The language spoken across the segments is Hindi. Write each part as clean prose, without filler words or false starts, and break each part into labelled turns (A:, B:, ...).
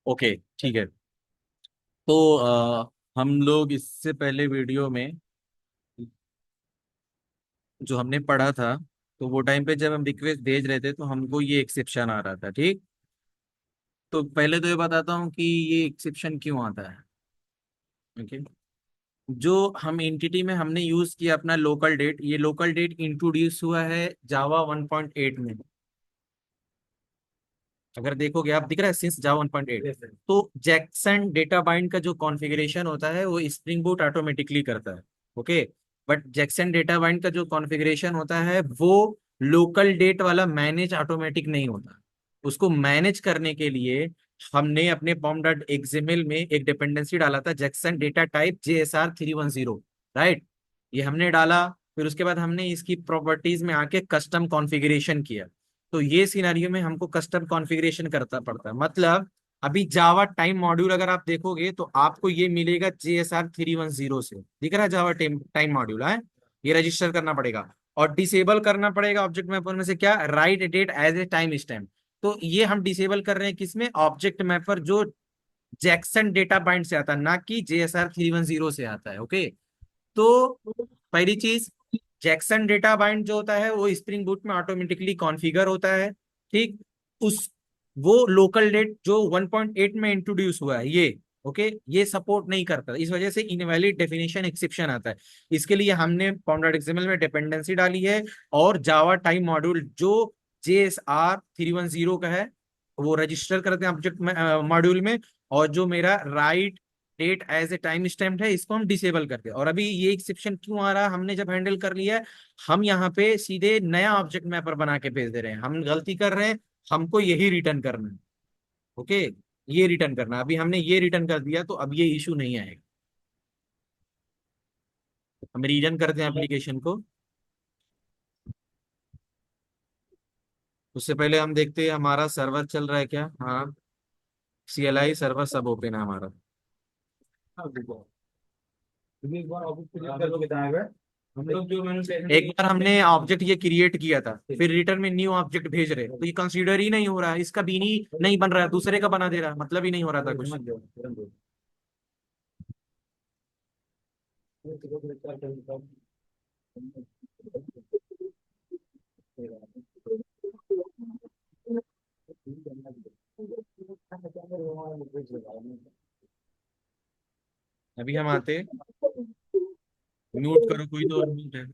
A: ओके, ठीक है। तो हम लोग इससे पहले वीडियो में जो हमने पढ़ा था, तो वो टाइम पे जब हम रिक्वेस्ट भेज रहे थे तो हमको ये एक्सेप्शन आ रहा था, ठीक। तो पहले तो ये बताता हूँ कि ये एक्सेप्शन क्यों आता है। ओके। जो हम एंटिटी में हमने यूज किया अपना लोकल डेट, ये लोकल डेट इंट्रोड्यूस हुआ है जावा 1.8 में। अगर देखोगे आप, दिख रहा है सिंस जावा 1.8। तो जैक्सन डेटा बाइंड का जो कॉन्फ़िगरेशन होता है वो स्प्रिंग बूट ऑटोमेटिकली करता है। Okay. But Jackson data bind का जो कॉन्फ़िगरेशन होता है वो लोकल डेट वाला मैनेज ऑटोमेटिक नहीं होता। उसको मैनेज करने के लिए हमने अपने पॉम डॉट एक्सएमएल में एक डिपेंडेंसी डाला था, Jackson data type JSR 310। Right. ये हमने डाला। फिर उसके बाद हमने इसकी प्रॉपर्टीज में आके कस्टम कॉन्फ़िगरेशन किया। तो ये सिनेरियो में हमको कस्टम कॉन्फ़िगरेशन करता पड़ता है। मतलब अभी जावा टाइम मॉड्यूल अगर आप देखोगे तो आपको ये मिलेगा JSR 310 से। दिख रहा है जावा टाइम टाइम मॉड्यूल है। ये रजिस्टर करना पड़ेगा और डिसेबल करना पड़ेगा ऑब्जेक्ट मैपर में से क्या, write date as a timestamp. तो ये हम डिसेबल कर रहे हैं किसमें, ऑब्जेक्ट मैपर जो जैक्सन डेटा बाइंड से आता है, ना कि JSR 310 से आता है। ओके। तो पहली चीज, जैक्सन डेटा बाइंड जो होता है वो स्प्रिंग बूट में ऑटोमेटिकली कॉन्फ़िगर होता है। ठीक। उस वो लोकल डेट जो 1.8 में इंट्रोड्यूस हुआ है ये, ओके, ये सपोर्ट नहीं करता। इस वजह से इनवैलिड डेफिनेशन एक्सेप्शन आता है। इसके लिए हमने pom.xml में डिपेंडेंसी डाली है और जावा टाइम मॉड्यूल जो JSR 310 का है वो रजिस्टर करते हैं ऑब्जेक्ट मॉड्यूल में। और जो मेरा write date as a timestamp है इसको हम डिसेबल करते हैं। और अभी ये एक्सेप्शन क्यों आ रहा है, हमने जब हैंडल कर लिया है, हम यहाँ पे सीधे नया ऑब्जेक्ट मैपर बना के भेज दे रहे हैं। हम गलती कर रहे हैं, हमको यही रिटर्न करना है। ओके। ये रिटर्न करना है। अभी हमने ये रिटर्न कर दिया तो अब ये इशू नहीं आएगा। हम रीजन करते हैं एप्लीकेशन को। उससे पहले हम देखते हैं हमारा सर्वर चल रहा है क्या। हाँ, CLI सर्वर सब ओपन है हमारा। एक बार हमने ऑब्जेक्ट ये क्रिएट किया था, फिर रिटर्न में न्यू ऑब्जेक्ट भेज रहे, तो ये कंसीडर ही नहीं हो रहा है, इसका बीन ही नहीं बन रहा है, दूसरे का बना दे रहा है, मतलब ही नहीं हो रहा था कुछ। अभी हम आते, म्यूट करो कोई तो, म्यूट है।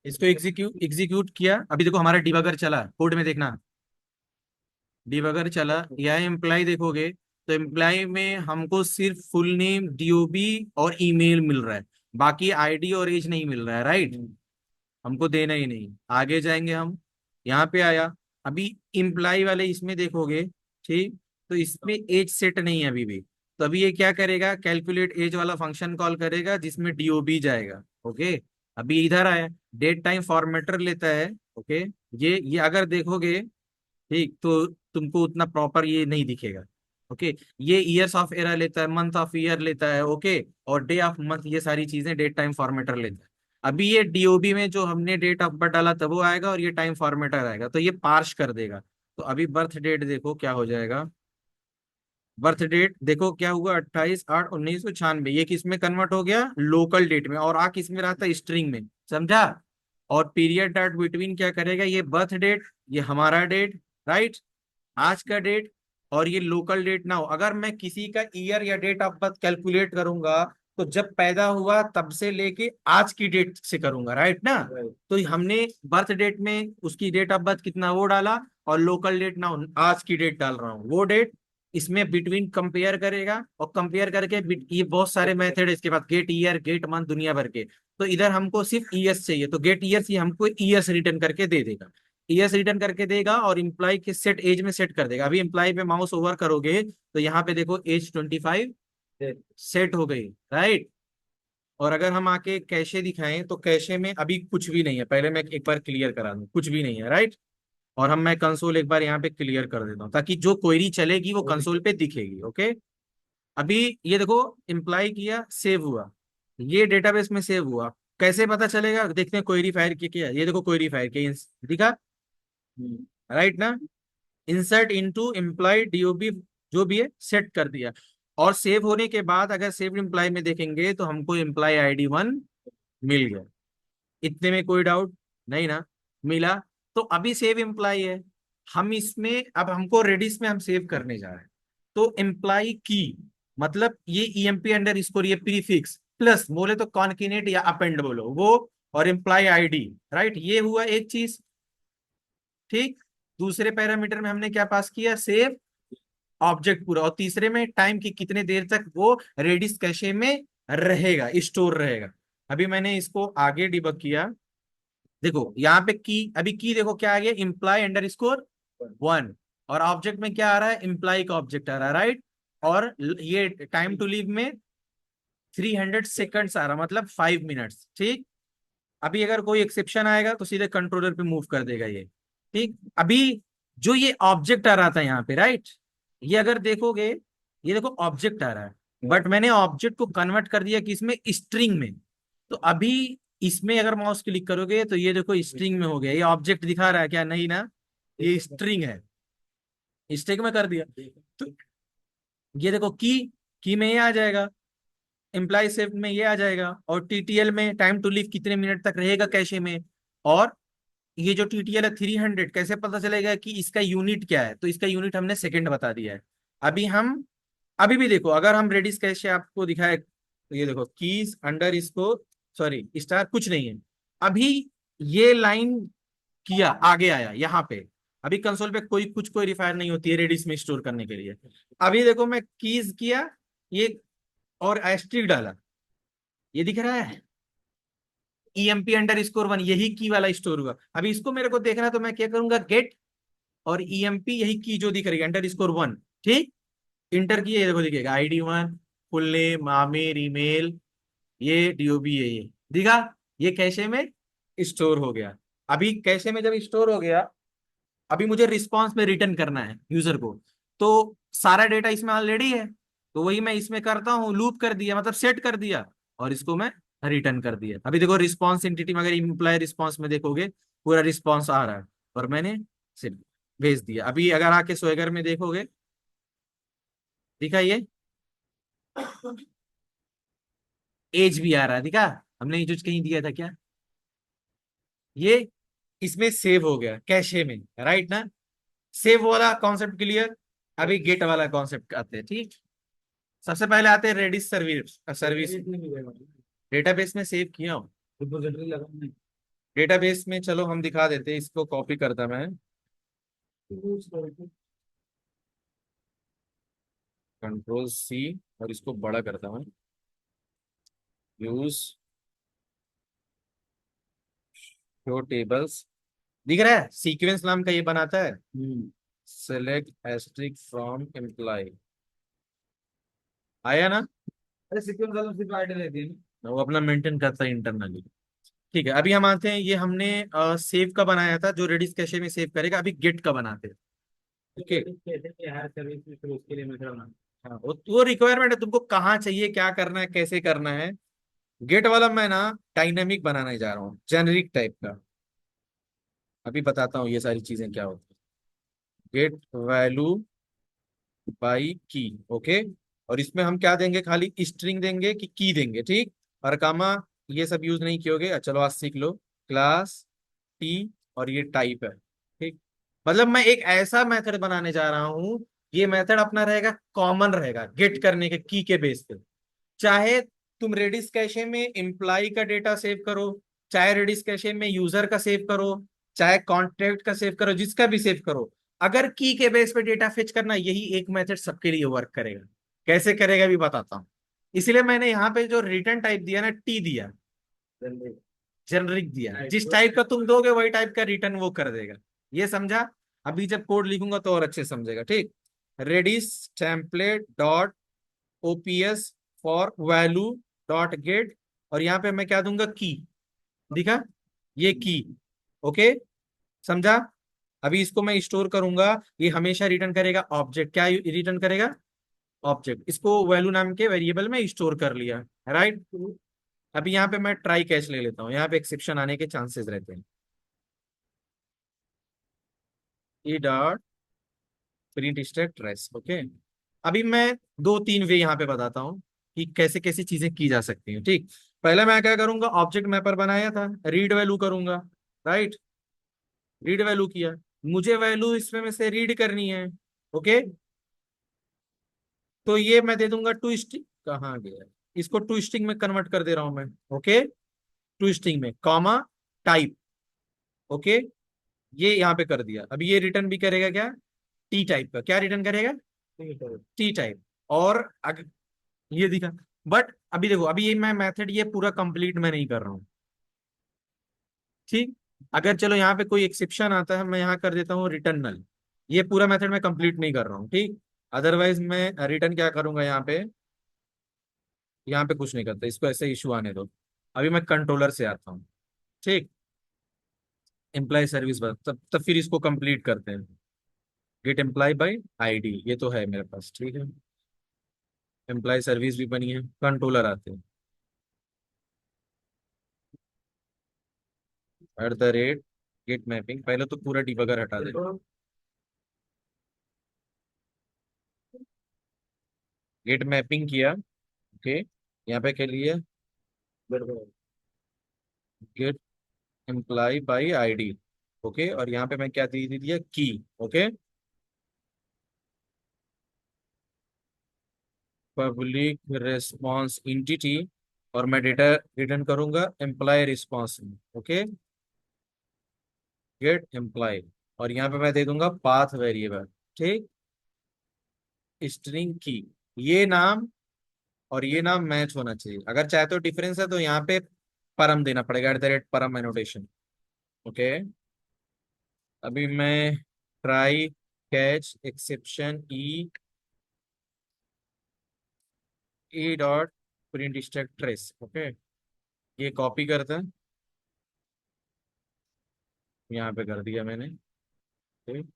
A: इसको एग्जीक्यूट एग्जीक्यूट किया, अभी देखो हमारा डिबगर चला, कोड में देखना। डिबगर चला, यह एम्प्लाई देखोगे तो एम्प्लाई में हमको सिर्फ फुल नेम, DOB और ईमेल मिल रहा है। बाकी ID और एज नहीं मिल रहा है। राइट। हमको देना ही नहीं। आगे जाएंगे हम, यहाँ पे आया, अभी इम्प्लाई वाले इसमें देखोगे, ठीक, तो इसमें एज सेट नहीं है अभी भी। तो अभी ये क्या करेगा, कैलकुलेट एज वाला फंक्शन कॉल करेगा जिसमें DOB जाएगा। ओके। अभी इधर आया, डेट टाइम फॉर्मेटर लेता है। ओके। ये अगर देखोगे, ठीक, तो तुमको उतना प्रॉपर ये नहीं दिखेगा। ओके। ये ईयर्स ऑफ एरा लेता है, मंथ ऑफ ईयर लेता है। ओके। और डे ऑफ मंथ, ये सारी चीजें डेट टाइम फॉर्मेटर लेता है। अभी ये DOB में जो हमने डेट ऑफ बर्थ डाला था वो आएगा और ये टाइम फॉर्मेटर आएगा, तो ये पार्श कर देगा। तो अभी बर्थ डेट देखो क्या हो जाएगा। बर्थ डेट देखो क्या हुआ, 28/8/1996, ये किस में कन्वर्ट हो गया, लोकल डेट में, और किस में रहा था, स्ट्रिंग में। समझा। और पीरियड डॉट बिटवीन क्या करेगा, ये बर्थ डेट, ये हमारा डेट, राइट, आज का डेट, और ये लोकल डेट ना हो। अगर मैं किसी का ईयर या डेट ऑफ बर्थ कैलकुलेट करूंगा तो जब पैदा हुआ तब से लेके आज की डेट से करूंगा, राइट ना। तो हमने बर्थ डेट में उसकी डेट ऑफ बर्थ कितना वो डाला, और लोकल डेट ना हो, आज की डेट डाल रहा हूँ, वो डेट इसमें बिटवीन कंपेयर करेगा। और कंपेयर करके ये बहुत सारे मेथड है इसके बाद, गेट ईयर, गेट मंथ, दुनिया भर के। तो इधर हमको सिर्फ ईयर्स चाहिए, तो गेट ईयर्स ही हमको ईयर्स रिटर्न करके दे देगा। ईयर्स रिटर्न करके देगा और इम्प्लाई के सेट एज में सेट कर देगा। अभी इम्प्लाई पे माउस ओवर करोगे तो यहाँ पे देखो एज 25 सेट हो गई, राइट। और अगर हम आके कैशे दिखाएं तो कैशे में अभी कुछ भी नहीं है, पहले मैं एक बार क्लियर करा दूं, कुछ भी नहीं है, राइट। और मैं कंसोल एक बार यहाँ पे क्लियर कर देता हूँ ताकि जो क्वेरी चलेगी वो कंसोल पे दिखेगी। ओके। अभी ये देखो, इम्प्लाई किया, सेव हुआ, ये डेटाबेस में सेव हुआ। कैसे पता चलेगा, देखते हैं क्वेरी फायर किया, ये देखो क्वेरी फायर किया, दिखा, राइट ना। इंसर्ट इनटू एम्प्लॉय डीओबी, जो भी है सेट कर दिया। और सेव होने के बाद अगर सेव एम्प्लॉय में देखेंगे तो हमको एम्प्लॉय ID 1 मिल गया। इतने में कोई डाउट नहीं ना? मिला। तो अभी सेव एम्प्लॉय है, हम इसमें अब हमको रेडिस में हम सेव करने जा रहे हैं। तो एम्प्लॉय की मतलब ये EMP अंडर स्कोर, ये प्रीफिक्स प्लस बोले तो कॉन्किनेट या अपेंड बोलो वो, और एम्प्लॉय ID, राइट? ये हुआ एक चीज, ठीक। दूसरे पैरामीटर में हमने क्या पास किया? सेव ऑब्जेक्ट पूरा। और तीसरे में टाइम की कितने देर तक वो रेडिस कैशे में रहेगा, स्टोर रहेगा। अभी मैंने इसको आगे डिबग किया। देखो यहाँ पे की, अभी की देखो क्या आ गया? Imply under score 1। और ऑब्जेक्ट में क्या आ रहा है? इम्प्लाई का ऑब्जेक्ट आ रहा है, राइट? और ये टाइम टू लीव में 300 सेकंड्स आ रहा, मतलब 5 मिनट्स, ठीक। अभी अगर कोई एक्सेप्शन आएगा तो सीधे कंट्रोलर पे मूव कर देगा ये, ठीक। अभी जो ये ऑब्जेक्ट आ रहा था यहाँ पे, राइट, ये अगर देखोगे, ये देखो ऑब्जेक्ट आ रहा है, बट मैंने ऑब्जेक्ट को कन्वर्ट कर दिया किसमें? स्ट्रिंग में। तो अभी इसमें अगर माउस क्लिक करोगे तो ये देखो स्ट्रिंग में हो गया। ये ऑब्जेक्ट दिखा रहा है क्या? नहीं ना, ये स्ट्रिंग है, स्ट्रिंग में कर दिया। तो ये देखो की में ये आ जाएगा, एम्प्लॉय शिफ्ट में ये आ जाएगा, और TTL में टाइम टू लीव कितने मिनट तक रहेगा कैशे में। और ये जो TTL है 300, कैसे पता चलेगा कि इसका यूनिट क्या है? तो इसका यूनिट हमने सेकंड बता दिया है। अभी हम, अभी भी देखो, अगर हम रेडिस कैशे आपको दिखाए तो ये देखो कीज अंडर इसको, सॉरी स्टार कुछ नहीं है। अभी ये लाइन किया, आगे आया यहाँ पे। अभी कंसोल पे कोई कुछ कोई रिफायर नहीं होती है रेडिस में स्टोर करने के लिए। अभी देखो मैं कीज किया ये, और एस्ट्रिक डाला, ये दिख रहा है EMP_1, यही की वाला स्टोर हुआ। अभी इसको मेरे को देखना है तो मैं क्या करूंगा? गेट, और EMP यही की जो दिख रही है _1, ठीक। इंटर किए, ये देखो दिखेगा ID 1, full name, Aamir, email, ये DOB है, ये दिखा, ये कैशे में स्टोर हो गया। अभी कैशे में जब स्टोर हो गया, अभी मुझे रिस्पॉन्स में रिटर्न करना है यूजर को। तो सारा डेटा इसमें ऑलरेडी है, तो वही मैं इसमें करता हूँ, लूप कर दिया, मतलब सेट कर दिया, और इसको मैं रिटर्न कर दिया। अभी देखो रिस्पॉन्स एंटिटी में अगर इम्प्लॉय रिस्पॉन्स में देखोगे, पूरा रिस्पॉन्स आ रहा है, और मैंने सिर्फ भेज दिया। अभी अगर आके स्वेगर में देखोगे, दिखा ये एज भी आ रहा है, दिखा? हमने ये जो कहीं दिया था क्या, ये इसमें सेव हो गया कैशे में, राइट ना? सेव वाला कॉन्सेप्ट क्लियर। अभी गेट वाला कॉन्सेप्ट आते हैं, ठीक। सबसे पहले आते हैं रेडिस सर्विस सर्विस। डेटाबेस में सेव किया हूँ, डेटाबेस में, चलो हम दिखा देते हैं, इसको कॉपी करता मैं, Ctrl+C, और इसको बड़ा करता हूँ, यूज शो टेबल्स। दिख रहा है सीक्वेंस नाम का ये बनाता है, सेलेक्ट एस्ट्रिक फ्रॉम एम्प्लॉय, आया ना? अरे सीक्वेंस वाला सिर्फ आईडी रहती है ना, वो अपना मेंटेन करता है इंटरनली। ठीक है, अभी हम आते हैं, ये हमने सेव का बनाया था जो रेडिस कैशे में सेव करेगा। अभी गेट का बनाते हैं, ओके। हर सर्विस में फिर उसके लिए मेथड बना, हाँ, वो रिक्वायरमेंट है, तुमको कहाँ चाहिए, क्या करना है, कैसे करना है। गेट वाला मैं ना डायनेमिक बनाने जा रहा हूँ, जेनरिक टाइप का। अभी बताता हूँ ये सारी चीजें क्या होती है। गेट वैल्यू बाई की, ओके। और इसमें हम क्या देंगे? खाली स्ट्रिंग देंगे कि की देंगे, ठीक। और कामा ये सब यूज नहीं कियोगे, चलो आज सीख लो। क्लास टी, और ये टाइप है, ठीक। मतलब मैं एक ऐसा मेथड बनाने जा रहा हूं, ये मेथड अपना रहेगा, कॉमन रहेगा गेट करने के की के बेस पे। चाहे तुम रेडिस कैशे में एम्प्लॉय का डेटा सेव करो, चाहे रेडिस कैशे में यूजर का सेव करो, चाहे कॉन्ट्रैक्ट का सेव करो, जिसका भी सेव करो, अगर की के बेस पे डेटा फेच करना, यही एक मेथड सबके लिए वर्क करेगा। कैसे करेगा भी बताता हूँ। इसलिए मैंने यहाँ पे जो रिटर्न टाइप दिया ना, टी दिया, जेनरिक दिया, जिस टाइप का तुम दोगे वही टाइप का रिटर्न वो कर देगा। ये समझा? अभी जब कोड लिखूंगा तो और अच्छे से समझेगा, ठीक। Redis template dot ops for value dot get, और यहाँ पे मैं क्या दूंगा? की, दिखा? ये की, ओके, समझा? अभी इसको मैं स्टोर करूंगा, ये हमेशा रिटर्न करेगा ऑब्जेक्ट। क्या रिटर्न करेगा? ऑब्जेक्ट। इसको वैल्यू नाम के वेरिएबल में स्टोर कर लिया, राइट। अभी यहाँ पे मैं ट्राई कैच ले लेता हूँ, यहाँ पे एक्सेप्शन आने के चांसेस रहते हैं। ई dot print stack trace. Okay, अभी मैं दो तीन वे यहाँ पे बताता हूँ कि कैसे कैसे चीजें की जा सकती हैं। ठीक, पहले मैं क्या करूंगा, ऑब्जेक्ट मैपर बनाया था, रीड वैल्यू करूंगा। राइट, रीड वैल्यू किया, मुझे वैल्यू इसमें में से रीड करनी है। ओके, तो ये मैं दे दूंगा टू स्ट्रिंग, कहाँ गया, इसको टू स्ट्रिंग में कन्वर्ट कर दे रहा हूं मैं। ओके, टू स्ट्रिंग में कॉमा टाइप। ओके, ये यहाँ पे कर दिया। अभी ये रिटर्न भी करेगा क्या, टी टाइप का, क्या रिटर्न करेगा, टी टाइप। और अगर ये दिखा, बट अभी देखो, अभी ये मैं मेथड ये पूरा कंप्लीट मैं नहीं कर रहा हूँ। ठीक, अगर चलो यहाँ पे कोई एक्सेप्शन आता है, मैं यहाँ कर देता हूँ रिटर्न नल। ये पूरा मेथड मैं कंप्लीट नहीं कर रहा हूँ। ठीक, अदरवाइज मैं रिटर्न क्या करूंगा यहाँ पे, यहाँ पे कुछ नहीं करता, इसको ऐसे इशू आने दो। अभी मैं कंट्रोलर से आता हूँ। ठीक, एम्प्लॉय सर्विस बस, तब फिर इसको कंप्लीट करते हैं। गेट एम्प्लॉय बाय आईडी, ये तो है मेरे पास। ठीक है, एम्प्लॉय सर्विस भी बनी है, कंट्रोलर आते हैं, at the rate get mapping. पहले तो पूरा डिबगर हटा दे। गेट मैपिंग किया। ओके, यहाँ पे के लिए get employ by ID. Okay, और यहाँ पे मैं क्या दे दिया, की। ओके, पब्लिक रेस्पॉन्स इंटिटी, और मैं डेटा रिटर्न करूंगा एम्प्लॉय रिस्पॉन्स में। ओके, गेट एम्प्लॉय, और यहाँ पे मैं दे दूंगा पाथ वेरिएबल। ठीक, स्ट्रिंग की, ये नाम और ये नाम मैच होना चाहिए। अगर चाहे तो डिफरेंस है तो यहाँ पे परम देना पड़ेगा, at the rate param annotation. Okay, अभी मैं try catch exception e, e dot print stack trace. Okay, ये कॉपी करते हैं, यहाँ पे कर दिया मैंने। ठीक,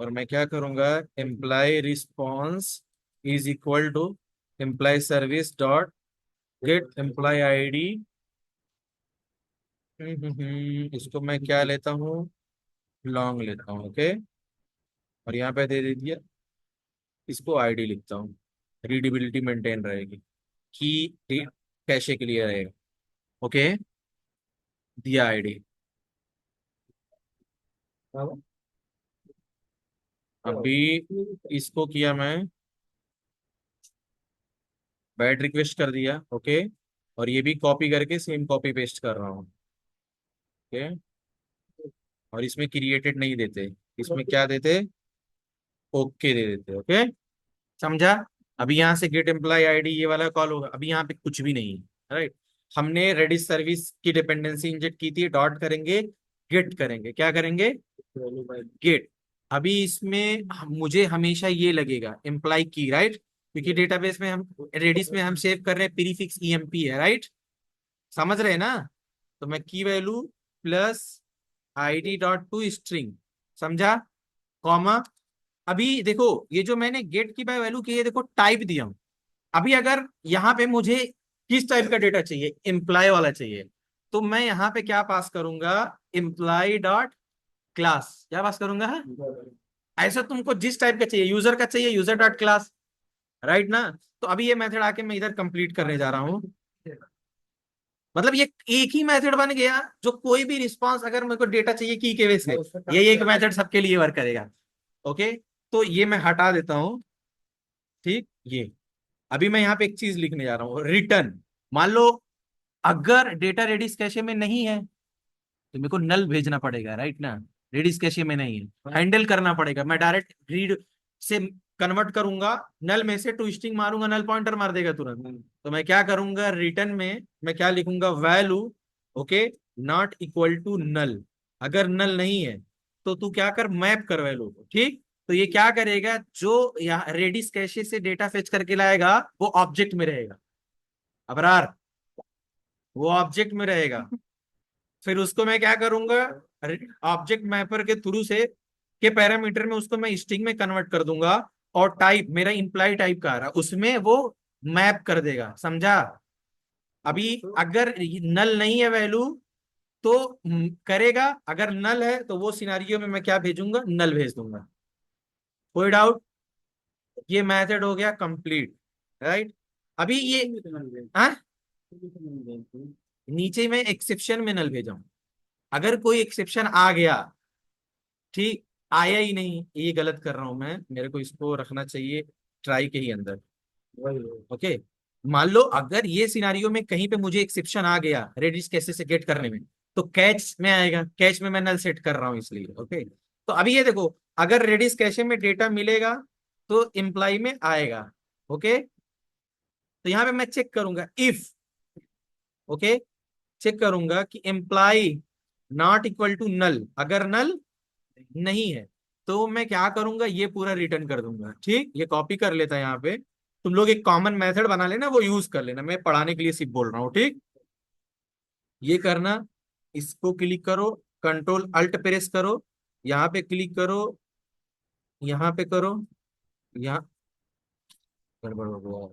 A: और मैं क्या करूंगा, employ response is equal to employ service dot get employ ID. इसको मैं क्या लेता हूँ, लॉन्ग लेता हूँ। ओके, और यहाँ पे दे दिया, इसको आईडी लिखता हूँ, रीडेबिलिटी मेंटेन रहेगी, की कैशे के लिए रहेगा। ओके, दिया आईडी। अभी इसको किया मैं, बैड रिक्वेस्ट कर दिया। ओके, और ये भी कॉपी करके सेम कॉपी पेस्ट कर रहा हूँ। ओके, और इसमें क्रिएटेड नहीं देते, इसमें क्या देते, ओके दे देते। ओके, समझा। अभी यहाँ से गेट एम्प्लॉय आईडी ये वाला कॉल होगा, अभी यहाँ पे कुछ भी नहीं है। राइट, हमने रेडिस सर्विस की डिपेंडेंसी इंजेक्ट की थी, डॉट करेंगे, गेट करेंगे, क्या करेंगे, गेट। अभी इसमें मुझे हमेशा ये लगेगा एम्प्लॉय की, राइट, क्योंकि डेटाबेस में हम, रेडिस में हम सेव कर रहे हैं प्रीफिक्स ईएमपी है। राइट, समझ रहे हैं ना। तो मैं की value plus ID dot to string, समझा, कॉमा। अभी देखो, ये जो मैंने गेट की बाय वैल्यू की है, देखो टाइप दिया हूं। अभी अगर यहाँ पे मुझे किस टाइप का डेटा चाहिए, एम्प्लॉय वाला चाहिए, तो मैं यहाँ पे क्या पास करूंगा, एम्प्लॉय डॉट क्लास, क्या पास करूंगा है? ऐसा तुमको जिस टाइप का चाहिए, यूजर का चाहिए यूजर डॉट क्लास। राइट ना। तो अभी ये मेथड आके मैं इधर कंप्लीट करने जा रहा हूँ। मतलब ये एक ही मेथड बन गया, जो कोई भी रिस्पांस अगर मेरे को डेटा चाहिए की के वे से, ये एक मेथड सबके लिए वर्क करेगा। ओके, तो ये मैं हटा देता हूँ। ठीक, ये अभी मैं यहाँ पे एक चीज लिखने जा रहा हूँ, रिटर्न। मान लो अगर डेटा रेडिस कैशे में नहीं है, तो मेरे को नल भेजना पड़ेगा, राइट ना। रेडिस कैशे में नहीं है, हैंडल करना पड़ेगा, मैं डायरेक्ट रीड से कन्वर्ट करूंगा, नल में से टू स्ट्रिंग मारूंगा, नल पॉइंटर मार देगा तुरंत। तो मैं क्या करूंगा, रिटर्न में मैं क्या लिखूंगा, value, okay, not equal to null. अगर नल नहीं है तो तू क्या कर, मैप कर वैल्यू को। ठीक, तो ये क्या करेगा, जो यहाँ रेडिस कैशे से डेटा फेच करके लाएगा वो ऑब्जेक्ट में रहेगा, अबरार, वो ऑब्जेक्ट में रहेगा। फिर उसको मैं क्या करूंगा, ऑब्जेक्ट मैपर के थ्रू से के पैरामीटर में उसको मैं स्ट्रिंग में कन्वर्ट कर दूंगा, और टाइप मेरा इंप्लाई टाइप का आ रहा, उसमें वो मैप कर देगा, समझा। अभी अगर नल नहीं है वैल्यू तो करेगा, अगर नल है तो वो सिनारियो में मैं क्या भेजूंगा, नल भेज दूंगा। कोई डाउट? ये मेथड हो गया कंप्लीट, राइट। अभी ये, हाँ, नीचे मैं एक्सेप्शन में नल भेजा हूं। अगर कोई एक्सेप्शन आ गया, ठीक, आया ही नहीं, ये गलत कर रहा हूं मैं, मेरे को इसको रखना चाहिए ट्राई के ही अंदर। ओके, मान लो अगर ये सिनारियो में कहीं पे मुझे एक्सेप्शन आ गया रेडिस कैसे से गेट करने में, तो कैच में आएगा, कैच में मैं नल सेट कर रहा हूं इसलिए। ओके, तो अभी ये देखो, अगर रेडिस कैशे में डेटा मिलेगा तो इम्प्लाई में आएगा। ओके, तो यहां पे मैं चेक करूंगा इफ, ओके, चेक करूंगा कि employee not equal to null, अगर नल नहीं है तो मैं क्या करूंगा, ये पूरा रिटर्न कर दूंगा। ठीक, ये कॉपी कर लेता है यहाँ पे, तुम लोग एक कॉमन मेथड बना लेना, वो यूज कर लेना, मैं पढ़ाने के लिए सिर्फ बोल रहा हूँ। ठीक, ये करना, इसको क्लिक करो, कंट्रोल अल्ट प्रेस करो, यहाँ पे क्लिक करो, यहाँ पे करो, यहाँ गड़बड़ हो गया,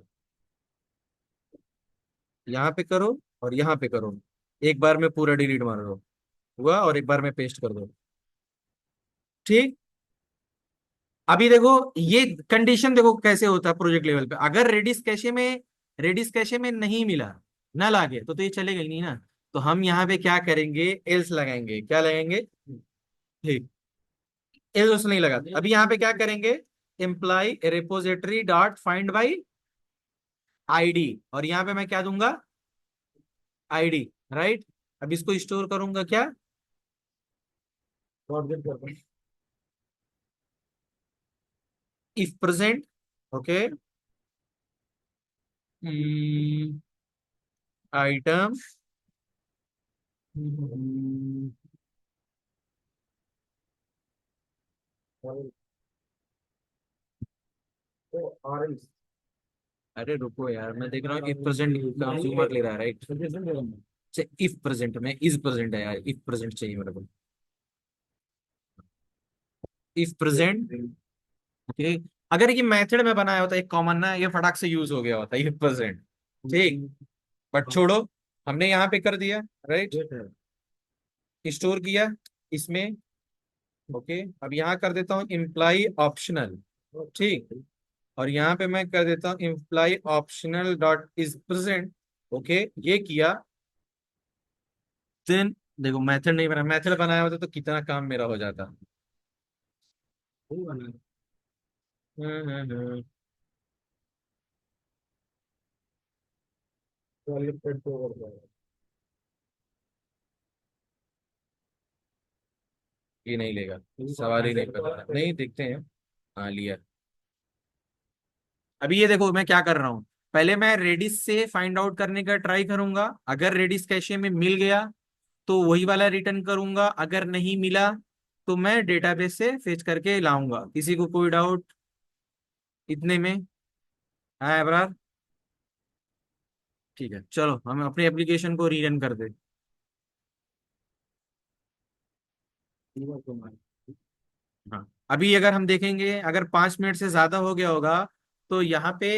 A: यहाँ पे करो और यहाँ पे करो, एक बार में पूरा डिलीट मार दो, हुआ, और एक बार में पेस्ट कर दो। ठीक, अभी देखो ये कंडीशन देखो कैसे होता है प्रोजेक्ट लेवल पे, अगर रेडिस कैशे में नहीं मिला, ना लागे तो ये चलेगा ही नहीं ना। तो हम यहाँ पे क्या करेंगे, एल्स लगाएंगे, क्या लगाएंगे, ठीक, एल्स नहीं लगाते। अभी यहाँ पे क्या करेंगे, employ repository dot find by ID, और यहाँ पे मैं क्या दूंगा, आईडी, राइट। अब इसको स्टोर करूंगा क्या, इफ प्रेजेंट, ओके, आइटम, अरे रुको यार, मैं देख रहा हूँ इफ प्रेजेंट कंज्यूमर ले रहा है, राइट। इफ प्रेजेंट में इज प्रेजेंट है यार, इफ प्रेजेंट चाहिए मेरे को, इफ प्रेजेंट। ओके, अगर ये मेथड में बनाया होता एक कॉमन ना, ये फटाक से यूज हो गया होता इफ प्रेजेंट, ठीक, बट छोड़ो, हमने यहाँ पे कर दिया, राइट, स्टोर किया इसमें। ओके, अब यहाँ कर देता हूँ इम्प्लाई ऑप्शनल, ठीक, और यहाँ पे मैं कर देता हूँ imply optional dot is present. Okay, ये किया, देन देखो मेथड नहीं बना, मेथड बनाया होता तो कितना काम मेरा हो जाता। हम्म। ये नहीं लेगा, सवाल ही नहीं कर रहा, नहीं देखते हैं। हाँ, लिया। अभी ये देखो मैं क्या कर रहा हूँ, पहले मैं रेडिस से फाइंड आउट करने का ट्राई करूंगा, अगर रेडिस कैशे में मिल गया तो वही वाला रिटर्न करूंगा, अगर नहीं मिला तो मैं डेटाबेस से फेच करके लाऊंगा। किसी को कोई डाउट इतने में? हाँ एबरार, ठीक है, चलो हम अपनी एप्लीकेशन को रीरन कर दे। हाँ, अभी अगर हम देखेंगे, अगर 5 मिनट से ज्यादा हो गया होगा तो यहाँ पे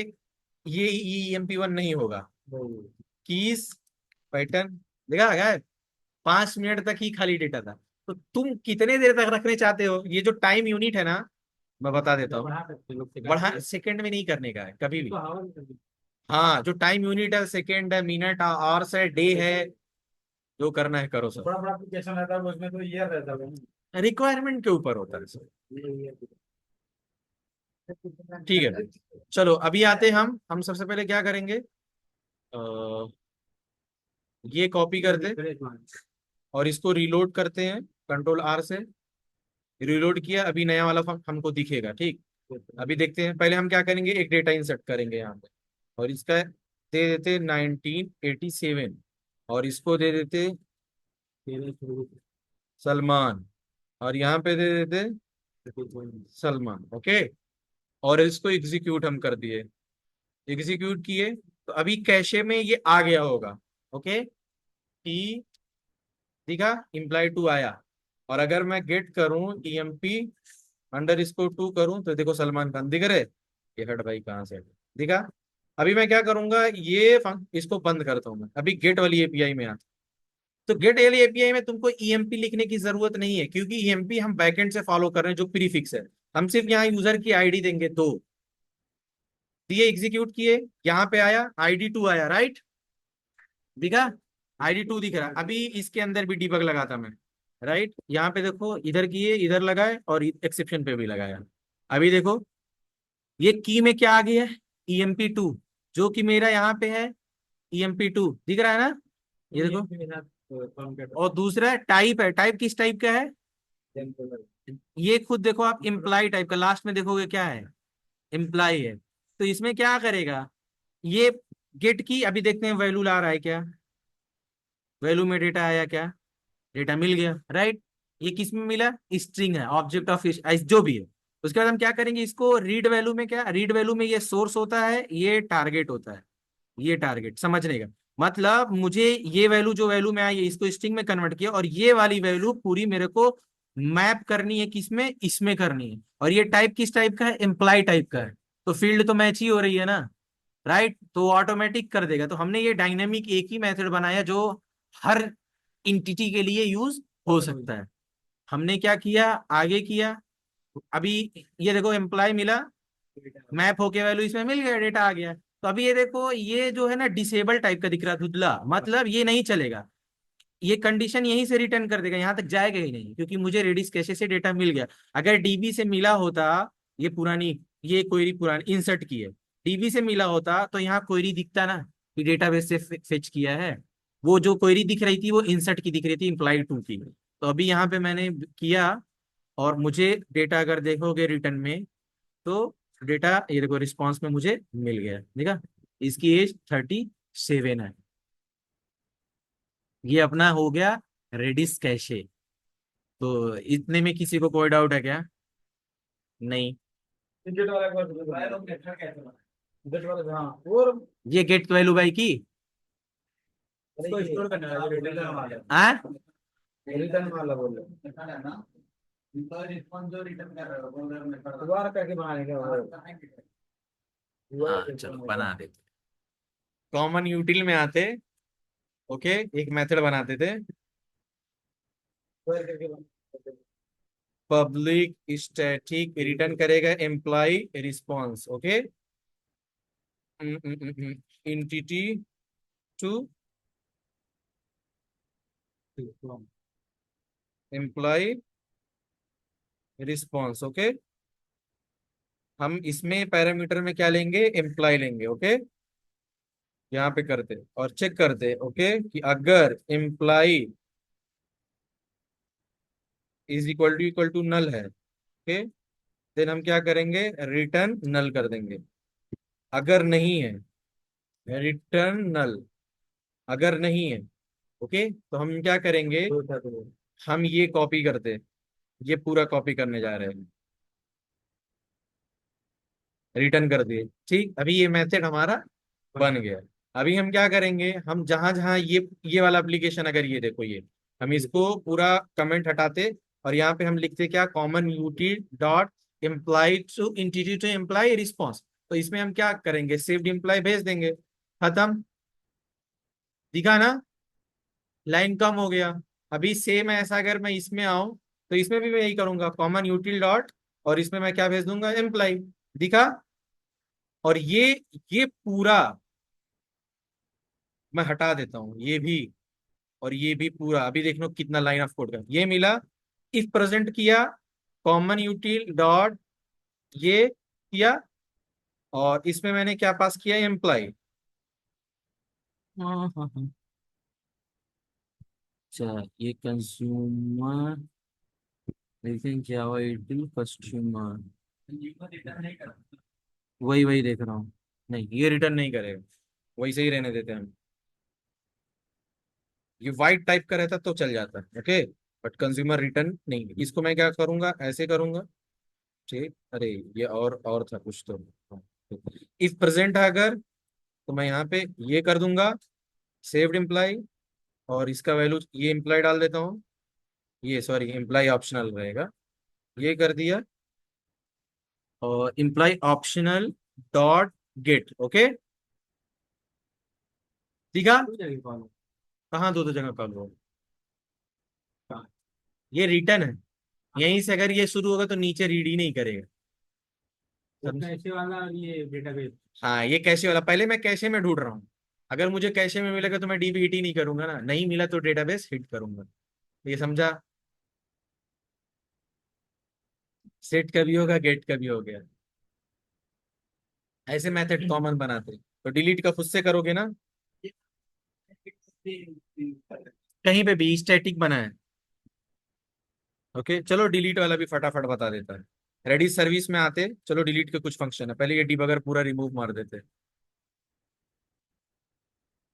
A: ये EMP1 नहीं होगा, कीज पैटर्न देखा गया, 5 मिनट तक ही खाली डेटा था। तो तुम कितने देर तक रखने चाहते हो, ये जो टाइम यूनिट है ना, मैं बता देता हूँ, बढ़ा सेकंड में नहीं करने का है कभी भी। हाँ, जो टाइम यूनिट है, सेकंड है, मिनट, आवर्स है, डे है, जो करना है करो सर। बड़ा बड़ा एप्लीकेशन रहता है उसमें तो ईयर रहता है, रिक्वायरमेंट के ऊपर होता है सर। ठीक है, चलो अभी आते हैं हम सबसे पहले क्या करेंगे, ये कॉपी करते और इसको रीलोड करते हैं, कंट्रोल R से रीलोड किया, अभी नया वाला हमको दिखेगा। ठीक, अभी देखते हैं, पहले हम क्या करेंगे, एक डेटा इंसर्ट करेंगे यहाँ पे, और इसका दे देते 1987, और इसको दे देते सलमान, और यहाँ पे दे देते सलमान। ओके, और इसको एग्जीक्यूट हम कर दिए, एग्जीक्यूट किए, तो अभी कैशे में ये आ गया होगा। ओके, टी दिखा, इम्प्लाई टू आया, और अगर मैं गेट करूं EMP_2 करूं तो देखो सलमान खान दिख रहे, ये हट भाई कहाँ से दिखा। अभी मैं क्या करूंगा, इसको बंद करता हूं, मैं अभी गेट वाली एपीआई में आता। तो गेट वाली एपीआई में तुमको EMP लिखने की जरूरत नहीं है, क्योंकि EMP हम बैकएंड से फॉलो कर रहे हैं जो प्रीफिक्स है। हम सिर्फ यहाँ यूजर की आईडी देंगे, दो दिए, एग्जीक्यूट किए, यहाँ पे आया ID2 आया, राइट, दिखा, ID2 दिख रहा। अभी इसके अंदर भी डिबग लगाता मैं, राइट, यहाँ पे देखो, इधर किए, इधर लगाए और एक्सेप्शन पे भी लगाया। अभी देखो ये की में क्या आ गया है, EMP2, जो कि मेरा यहाँ पे है EMP2, दिख रहा है ना, ये देखो। और दूसरा टाइप है, टाइप किस टाइप का है, ये खुद देखो आप, इम्प्लाई टाइप का, लास्ट में देखोगे क्या है, इम्प्लाई है। तो इसमें क्या करेगा, ये गेट की, अभी देखते हैं वैल्यू ला रहा है क्या, वैल्यू में डेटा आया क्या, डेटा मिल गया, राइट। ये किस में मिला, स्ट्रिंग है, ऑब्जेक्ट ऑफ जो भी है। उसके बाद हम क्या करेंगे, इसको रीड वैल्यू में, क्या रीड वैल्यू में ये सोर्स होता है, ये टारगेट होता है, ये टारगेट समझने का मतलब, मुझे ये वैल्यू, जो वैल्यू में आई है, इसको स्ट्रिंग में कन्वर्ट किया, और ये वाली वैल्यू पूरी मेरे को मैप करनी है, किसमें, इसमें करनी है। और ये टाइप किस टाइप का है, एम्प्लॉय टाइप का है, तो फील्ड तो मैच ही हो रही है ना, राइट, तो ऑटोमेटिक कर देगा। तो हमने ये डायनेमिक एक ही मेथड बनाया जो हर इंटिटी के लिए यूज हो सकता है। हमने क्या किया, आगे किया, अभी ये देखो एम्प्लॉय मिला, मैप होके वैल्यू इसमें मिल गया, डेटा आ गया। तो अभी ये देखो, ये जो है ना डिसेबल टाइप का दिख रहा, धुंधला, मतलब ये नहीं चलेगा, ये कंडीशन यहीं से रिटर्न कर देगा, यहां तक जाएगा ही नहीं, क्योंकि मुझे रेडिस कैशे से डेटा मिल गया। अगर डीबी से मिला होता, ये पुरानी, ये क्वेरी पुरानी इंसर्ट की है, डीबी से मिला होता तो यहाँ क्वेरी दिखता ना कि डेटाबेस से फेच किया है। वो जो क्वेरी दिख रही थी वो इंसर्ट की दिख रही थी, इम्प्लाइड टू की। तो अभी यहाँ पे मैंने किया, और मुझे डेटा अगर देखोगे रिटर्न में, तो डेटा ये देखो रिस्पॉन्स में मुझे मिल गया, देखा, इसकी एज 37 है। ये अपना हो गया रेडिस कैशे। तो इतने में किसी को कोई डाउट है क्या, नहीं। ये गेट वैल्यू बाई की, हाँ,
B: रिटर्न वाला बोल रहे दोबारा करके बनाने का
A: हाँ चलो बना देते, कॉमन यूटिल में आते, ओके, एक मेथड बनाते थे, पब्लिक स्टैटिक रिटर्न करेगा employ response, okay, entity to employ response, okay. हम इसमें पैरामीटर में क्या लेंगे, एम्प्लॉय लेंगे, ओके। यहाँ पे करते और चेक करते, ओके, कि अगर employ is equal to null है, ओके, देन हम क्या करेंगे, रिटर्न नल कर देंगे। अगर नहीं है, रिटर्न नल, अगर नहीं है, ओके, तो हम क्या करेंगे, हम ये कॉपी करते, ये पूरा कॉपी करने जा रहे हैं, रिटर्न कर दिए, ठीक। अभी ये मेथड हमारा बन गया। अभी हम क्या करेंगे, हम जहां जहां ये वाला एप्लीकेशन, अगर ये देखो, ये हम इसको पूरा कमेंट हटाते, और यहाँ पे हम लिखते क्या, common util dot employee to entity to employee response. तो इसमें हम क्या करेंगे, सेव्ड इम्प्लाई भेज देंगे, खत्म, दिखा ना, लाइन कम हो गया। अभी सेम ऐसा अगर मैं इसमें आऊं, तो इसमें भी मैं यही करूंगा, कॉमन यूटिल डॉट, और इसमें मैं क्या भेज दूंगा, एम्प्लाई, दिखा। और ये पूरा मैं हटा देता हूँ, ये भी, और ये भी पूरा, अभी देख लो कितना लाइन ऑफ कोड का ये मिला। इफ प्रेजेंट किया, कॉमन यूटिल डॉट ये किया, और इसमें मैंने क्या पास किया, एम्प्लॉय। हाँ हाँ हाँ, अच्छा, ये कंज्यूमर, देखें जावा 18 कस्टमर, वही वही देख रहा हूँ, नहीं ये रिटर्न नहीं करेगा, वैसे ही रहने देते हैं हम। ये वाइट टाइप का रहता तो चल जाता, ओके, बट कंज्यूमर रिटर्न नहीं। इसको मैं क्या करूंगा, ऐसे करूंगा, ठीक, अरे ये और था कुछ तो, इफ प्रेजेंट है अगर, तो मैं यहाँ पे ये कर दूंगा, सेव्ड इम्प्लाई, और इसका वैल्यू ये इम्प्लाई डाल देता हूँ, ये सॉरी इम्प्लाई ऑप्शनल रहेगा, ये कर दिया, और imply optional dot gate, okay, ठीक है। कहाँ दो दो जगह कॉल हो, ये रिटर्न है, यहीं से अगर ये शुरू होगा तो नीचे रीड ही नहीं करेगा।
B: वो
A: समझ।
B: कैसे वाला ये डेटाबेस।
A: हाँ, ये कैशे वाला, पहले मैं कैशे में ढूंढ रहा हूँ। अगर मुझे कैशे में मिलेगा तो मैं डीबी हिट ही नहीं करूंगा ना, नहीं मिला तो डेटाबेस हिट करूंगा। ये समझा। सेट कभी होगा, गेट कभी हो गया। ऐसे मेथड कॉमन बनाते हैं। तो डिलीट का खुद से करोगे ना, कहीं पे भी स्टैटिक बना है। ओके, चलो डिलीट वाला भी फटाफट बता देता है। रेडी सर्विस में आते, चलो डिलीट के कुछ फंक्शन है, पहले ये डिबगर पूरा रिमूव मार देते।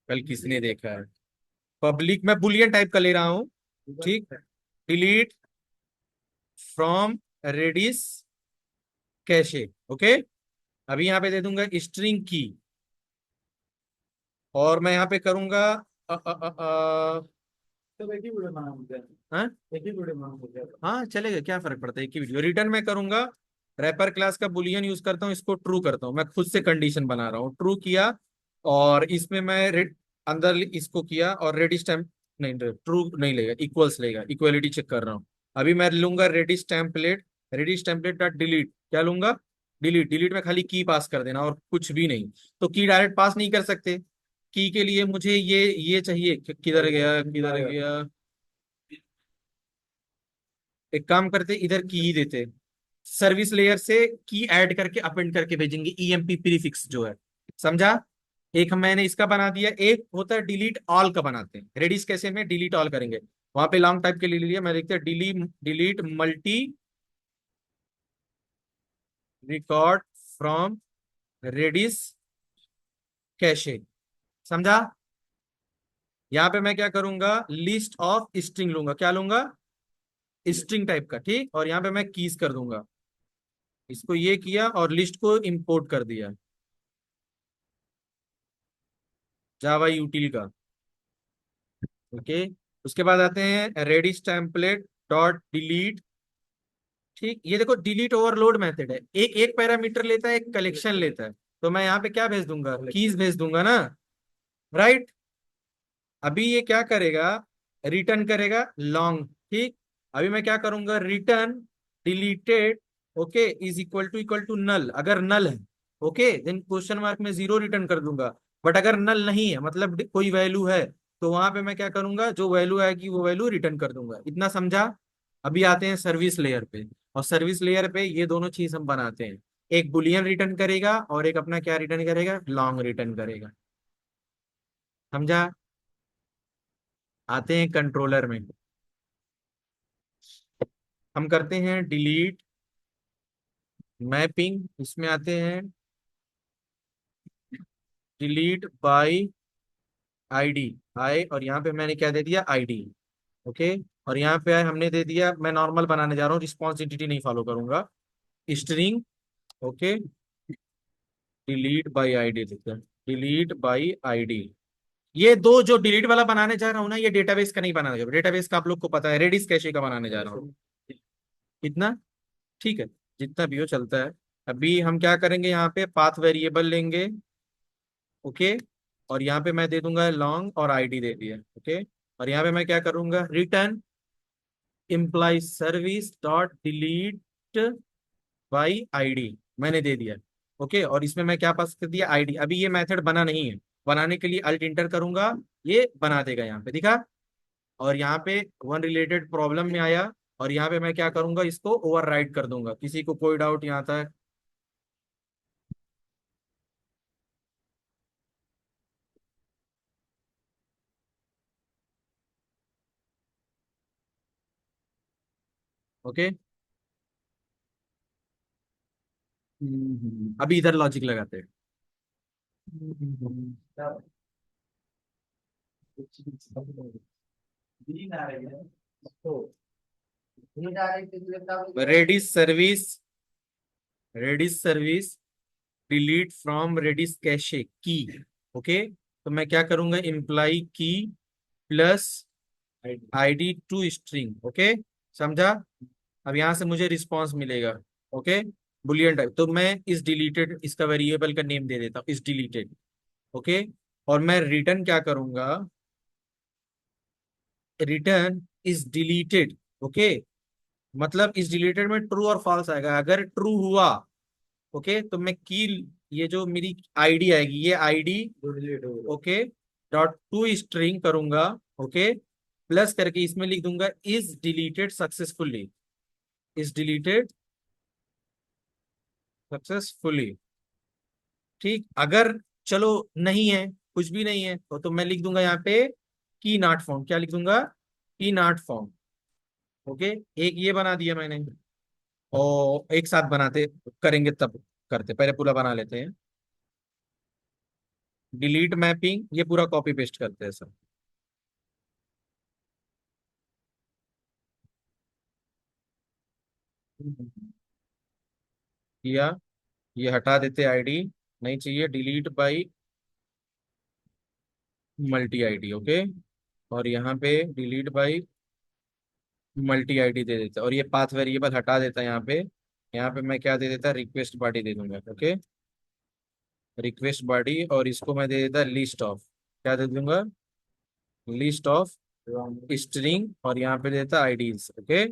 A: कल किसने देखा है। पब्लिक, मैं बुलियन टाइप का ले रहा हूँ। ठीक। Delete from Redis cache. Okay. अभी यहाँ पे दे दूंगा स्ट्रिंग की, और मैं यहाँ पे करूंगा
B: तो एक ही वीडियो बना मुझे।
A: हाँ।
B: एक ही वीडियो बना मुझे।
A: हाँ चलेगा, क्या फर्क पड़ता है, एक ही वीडियो। रिटर्न में करूंगा, रैपर क्लास का बुलियन यूज करता हूँ, इसको ट्रू करता हूँ, मैं खुद से कंडीशन बना रहा हूँ, ट्रू किया। और इसमें मैं अंदर इसको किया, और रेडिश टाइम, नहीं ट्रू नहीं लेगा, इक्वल्स लेगा, इक्वलिटी चेक कर रहा हूँ। अभी मैं लूंगा Redis template, Redis template dot delete, क्या लूंगा, डिलीट। डिलीट में खाली की पास कर देना और कुछ भी नहीं। तो की डायरेक्ट पास नहीं कर सकते, की के लिए मुझे ये चाहिए किधर गया, किधर गया। एक काम करते, इधर की ही देते, सर्विस लेयर से की ऐड करके अपेंड करके भेजेंगे, ईएमपी प्रीफिक्स जो है। समझा। एक मैंने इसका बना दिया, एक होता है डिलीट ऑल का बनाते हैं, रेडिस कैसे में डिलीट ऑल करेंगे। वहां पे लॉन्ग टाइप के ले लिया, मैं देखते delete delete multi record from Redis cache. समझा। यहाँ पे मैं क्या करूंगा, लिस्ट ऑफ स्ट्रिंग लूंगा, क्या लूंगा, स्ट्रिंग टाइप का, ठीक। और यहाँ पे मैं कीज कर दूंगा, इसको ये किया और लिस्ट को इंपोर्ट कर दिया जावा यूटिल का। ओके। उसके बाद आते हैं रेडिस टेम्पलेट डॉट डिलीट। ठीक, ये देखो डिलीट ओवरलोड मेथड है, एक एक पैरामीटर लेता है, एक कलेक्शन लेता है। तो मैं यहाँ पे क्या भेज दूंगा, कीज भेज दूंगा ना, राइट। अभी ये क्या करेगा, रिटर्न करेगा लॉन्ग, ठीक। अभी मैं क्या करूंगा, return deleted, okay, is equal to null, अगर नल है, ओके, देन क्वेश्चन मार्क में जीरो रिटर्न कर दूंगा। बट अगर नल नहीं है, मतलब कोई वैल्यू है, तो वहां पे मैं क्या करूंगा, जो वैल्यू आएगी वो वैल्यू रिटर्न कर दूंगा। इतना समझा। अभी आते हैं सर्विस लेयर पे, और सर्विस लेयर पे ये दोनों चीज हम बनाते हैं, एक बुलियन रिटर्न करेगा और एक अपना क्या रिटर्न करेगा, लॉन्ग रिटर्न करेगा। समझा। आते हैं कंट्रोलर में, हम करते हैं डिलीट मैपिंग, इसमें आते हैं डिलीट बाय आईडी, आए, और यहाँ पे मैंने क्या दे दिया, आईडी। ओके। और यहाँ पे हमने दे दिया, मैं नॉर्मल बनाने जा रहा हूँ, रिस्पॉन्स एंटिटी नहीं फॉलो करूंगा, string. Okay. Delete bye ID देते हैं, डिलीट बाय आईडी। ये दो जो डिलीट वाला बनाने जा रहा हूँ ना, ये डेटाबेस का नहीं बनाने जा रहा, डेटाबेस का आप लोग को पता है, रेडिस कैशे का बनाने जा रहा हूँ। इतना ठीक है, जितना भी हो चलता है। अभी हम क्या करेंगे, यहाँ पे पाथ वेरिएबल लेंगे, ओके। और यहाँ पे मैं दे दूंगा लॉन्ग, और आईडी दे दिया, ओके। और यहाँ पे मैं क्या करूंगा, return imply service dot delete by ID, मैंने दे दिया, ओके। और इसमें मैं क्या पास कर दिया, आईडी। अभी ये मेथड बना नहीं है, बनाने के लिए अल्ट इंटर करूंगा, ये बना देगा, यहाँ पे दिखा। और यहाँ पे वन रिलेटेड प्रॉब्लम में आया, और यहाँ पे मैं क्या करूंगा, इसको ओवरराइड कर दूंगा। किसी को कोई डाउट यहाँ तक। ओके। अभी इधर लॉजिक लगाते हैं।
B: तीन आ रही है तो तीन आ रही थी।
A: Redis service, Redis service delete from Redis cache key, okay. तो मैं क्या करूंगा, employee key plus ID to string, okay. समझा। अब यहां से मुझे रिस्पॉन्स मिलेगा, ओके, बुलियन टाइप। तो मैं इस डिलीटेड, इसका वेरिएबल का नेम दे देता हूँ इस डिलीटेड, ओके। और मैं रिटर्न क्या करूंगा, रिटर्न इज डिलीटेड, ओके, मतलब इस डिलीटेड में ट्रू और फॉल्स आएगा। अगर ट्रू हुआ, ओके, तो मैं की, ये जो मेरी आईडी आएगी, ये आईडी,
B: डिलीट हो गया।
A: ओके, डॉट टू स्ट्रिंग करूंगा, ओके, प्लस करके इसमें लिख दूंगा is deleted successfully, is deleted successfully. ठीक, अगर चलो नहीं है, कुछ भी नहीं है, तो मैं लिख दूंगा यहाँ पे की नॉट फाउंड। क्या लिख दूंगा? की नॉट फाउंड। ओके, एक ये बना दिया मैंने, और एक साथ बनाते करेंगे तब, करते पहले पूरा बना लेते हैं। डिलीट मैपिंग, ये पूरा कॉपी पेस्ट करते हैं सर। किया, ये हटा देते आईडी, नहीं चाहिए, delete by multi ID, okay, और यहाँ पे डिलीट बाई मल्टी आईडी दे देता, और ये पाथ वेरिएबल हटा देता यहाँ पे। यहाँ पे मैं क्या दे देता, रिक्वेस्ट बॉडी दे दूंगा, ओके, रिक्वेस्ट बॉडी, और इसको मैं दे देता लिस्ट ऑफ, क्या दे दूंगा, लिस्ट ऑफ स्ट्रिंग, और यहाँ पे देता आईडीज, ओके,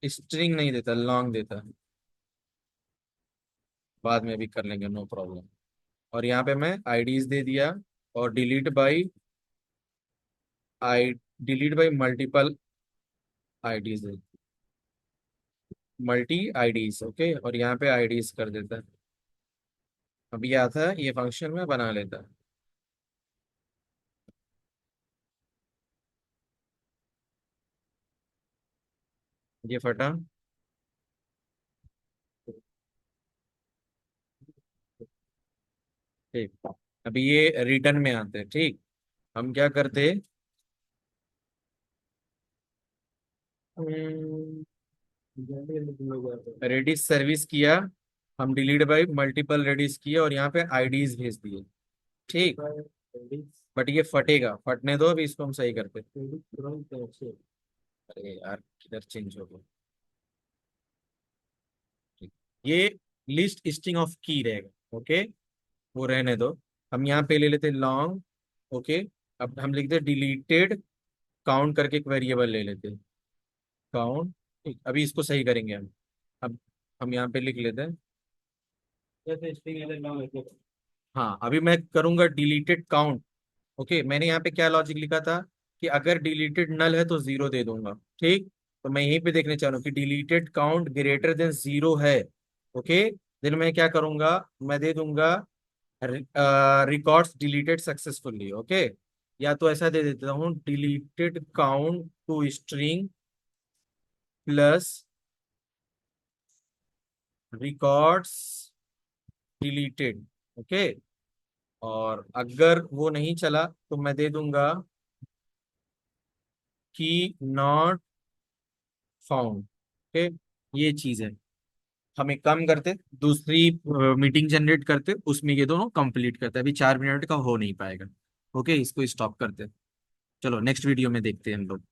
A: स्ट्रिंग नहीं देता, लॉन्ग देता, बाद में भी कर लेंगे, नो प्रॉब्लम। और यहाँ पे मैं आईडीज दे दिया, और I delete by multiple IDs, multi IDs, okay, और यहाँ पे आईडीज कर देता है। अब ये आता है, ये फंक्शन में बना लेता है। ये फटा। ठीक, अभी ये रिटर्न में आते हैं। ठीक, हम क्या करते, रेडिस सर्विस किया, हम डिलीट बाई मल्टीपल रेडिस किए, और यहाँ पे आईडीज भेज दिए। ठीक, बट ये फटेगा, फटने दो, अभी इसको हम सही करते। अरे यार, किधर चेंज हो गया। ठीक, ये लिस्ट स्ट्रिंग ऑफ की रहेगा, ओके, वो रहने दो। हम यहाँ पे ले लेते लॉन्ग, ओके, अब हम लिखते डिलीटेड काउंट करके एक वेरिएबल ले लेते हैं, काउंट। ठीक, अभी इसको सही करेंगे हम। अब हम यहाँ पे लिख लेते हैं, जैसे string है, long है। हाँ, अभी मैं करूंगा डिलीटेड काउंट, ओके, मैंने यहाँ पे क्या लॉजिक लिखा था कि अगर डिलीटेड नल है तो जीरो दे दूंगा। ठीक, तो मैं यहीं पे देखने चाह रहा हूँ कि deleted count greater than zero है, ओके, देन मैं क्या करूंगा, मैं दे दूंगा रिकॉर्ड्स डिलीटेड सक्सेसफुली, ओके, या तो ऐसा दे देता हूँ deleted count to string plus records deleted, okay, और अगर वो नहीं चला तो मैं दे दूंगा कि नॉट फाउंड, ओके। ये चीज है, हम एक काम करते, दूसरी मीटिंग जनरेट करते, उसमें ये दोनों कंप्लीट करते, अभी 4 मिनट का हो नहीं पाएगा। ओके, इसको स्टॉप करते, चलो नेक्स्ट वीडियो में देखते हैं हम लोग।